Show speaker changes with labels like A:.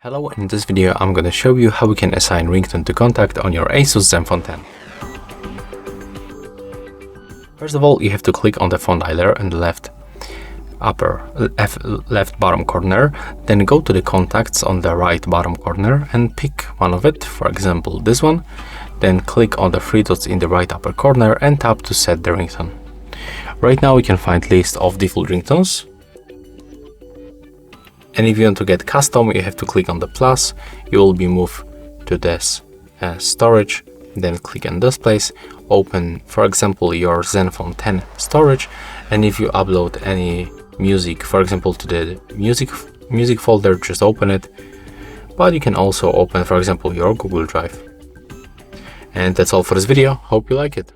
A: Hello, in this video I'm going to show you how we can assign ringtone to contact on your ASUS Zenfone 10. First of all, you have to click on the phone dialer in the left bottom corner, then go to the contacts on the right bottom corner and pick one of it, for example this one, then click on the three dots in the right upper corner and tap to set the ringtone. Right now we can find list of default ringtones. And if you want to get custom, you have to click on the plus. You will be moved to this storage, then click on this place, open for example your Zenfone 10 storage, and if you upload any music, for example to the music folder, just open it. But you can also open for example your Google Drive. And that's all for this video. Hope you like it.